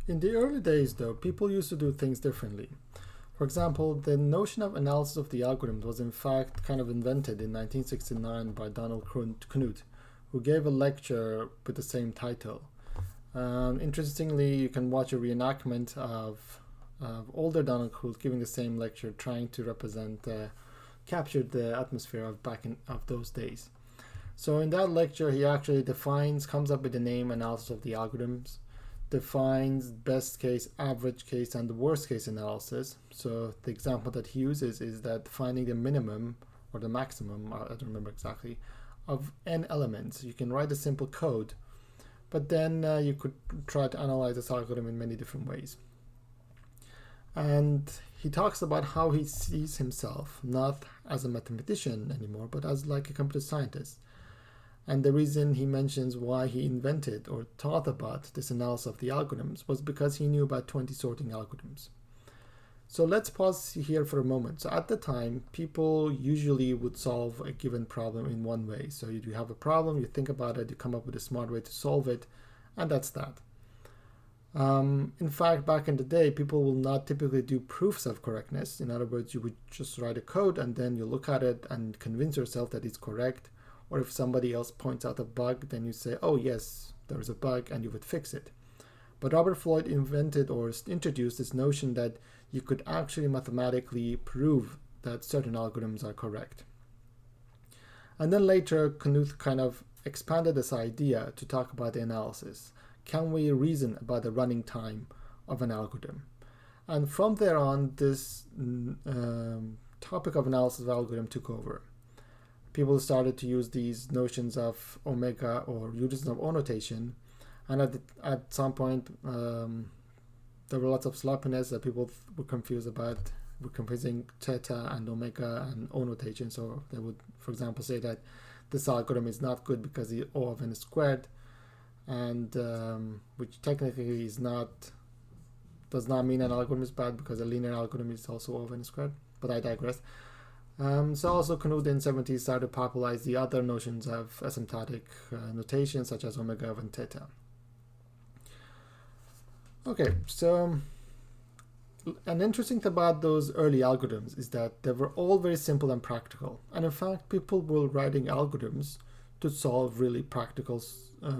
In the early days, though, people used to do things differently. For example, the notion of analysis of the algorithms was in fact kind of invented in 1969 by Donald Knuth, who gave a lecture with the same title. Interestingly, you can watch a reenactment of older Donald Knuth giving the same lecture, trying to capture the atmosphere of those days. So in that lecture, he actually comes up with the name analysis of the algorithms, defines best case, average case, and the worst case analysis. So the example that he uses is that finding the minimum or the maximum, I don't remember exactly, of n elements. You can write a simple code, but then you could try to analyze this algorithm in many different ways. And he talks about how he sees himself not as a mathematician anymore, but as like a computer scientist. And the reason he mentions why he invented or thought about this analysis of the algorithms was because he knew about 20 sorting algorithms. So let's pause here for a moment. So at the time, people usually would solve a given problem in one way. So you have a problem, you think about it, you come up with a smart way to solve it, and that's that. In fact, back in the day, people will not typically do proofs of correctness. In other words, you would just write a code and then you look at it and convince yourself that it's correct. Or if somebody else points out a bug, then you say, oh yes, there is a bug, and you would fix it. But Robert Floyd invented or introduced this notion that you could actually mathematically prove that certain algorithms are correct. And then later, Knuth kind of expanded this idea to talk about the analysis. Can we reason about the running time of an algorithm? And from there on, this topic of analysis of algorithm took over. People started to use these notions of omega or uses of O notation, and at some point there were lots of sloppiness that people were confused about. We're confusing theta and omega and O notation. So they would, for example, say that this algorithm is not good because the O of n is squared, and which technically does not mean an algorithm is bad, because a linear algorithm is also O of n squared. But I digress. So also Knuth in the 70s started to popularize the other notions of asymptotic notation, such as omega and theta. Okay, so an interesting thing about those early algorithms is that they were all very simple and practical. And in fact, people were writing algorithms to solve really practical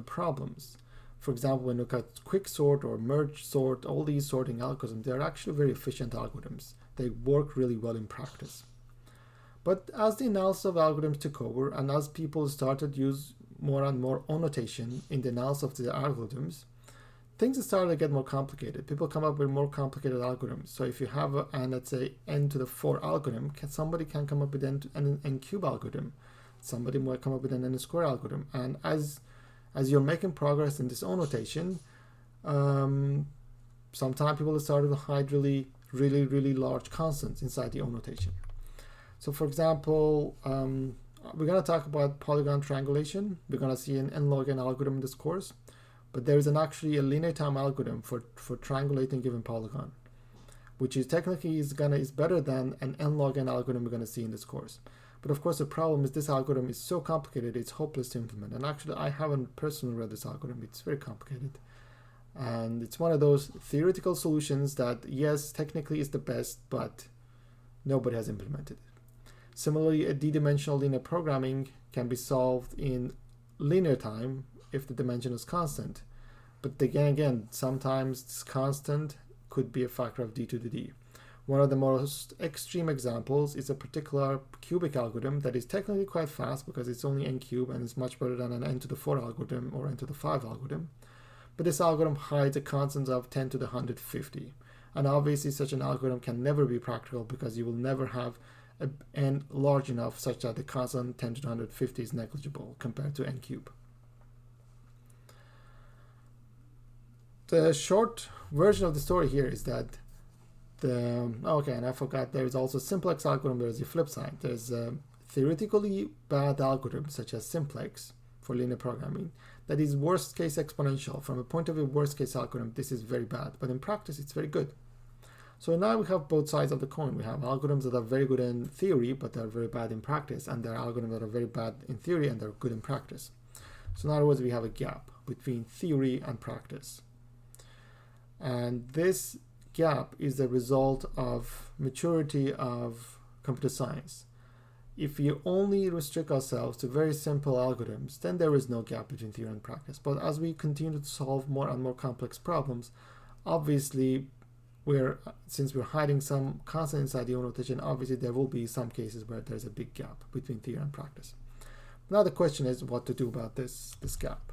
problems. For example, when you look at quicksort or merge sort, all these sorting algorithms, they're actually very efficient algorithms. They work really well in practice. But as the analysis of algorithms took over, and as people started to use more and more O notation in the analysis of the algorithms, things started to get more complicated. People come up with more complicated algorithms. So if you have let's say n to the 4 algorithm, somebody can come up with an n cube algorithm. Somebody might come up with an n square algorithm. And as you're making progress in this O notation, sometimes people started to hide really large constants inside the O notation. So for example, we're going to talk about polygon triangulation. We're going to see an n log n algorithm in this course, but there is actually a linear time algorithm for triangulating given polygon, which is technically is better than an n log n algorithm we're going to see in this course. But of course, the problem is this algorithm is so complicated, it's hopeless to implement. And actually, I haven't personally read this algorithm. It's very complicated. And it's one of those theoretical solutions that, yes, technically is the best, but nobody has implemented it. Similarly, a d-dimensional linear programming can be solved in linear time if the dimension is constant. But again, sometimes this constant could be a factor of d to the d. One of the most extreme examples is a particular cubic algorithm that is technically quite fast because it's only n cubed and is much better than an n to the 4 algorithm or n to the 5 algorithm. But this algorithm hides a constant of 10 to the 150. And obviously such an algorithm can never be practical because you will never have n large enough such that the constant 10 to the 150 is negligible compared to n cubed. The short version of the story here is that okay, and I forgot, there is also simplex algorithm. There's the flip side. There's a theoretically bad algorithm such as simplex for linear programming that is worst case exponential. From a point of view worst case algorithm, this is very bad, but in practice it's very good. So now we have both sides of the coin. We have algorithms that are very good in theory, but they're very bad in practice, and there are algorithms that are very bad in theory and they're good in practice. So in other words, we have a gap between theory and practice. And this gap is the result of maturity of computer science. If we only restrict ourselves to very simple algorithms, then there is no gap between theory and practice. But as we continue to solve more and more complex problems, obviously, since we're hiding some constant inside the notation, obviously there will be some cases where there's a big gap between theory and practice. Now the question is what to do about this gap.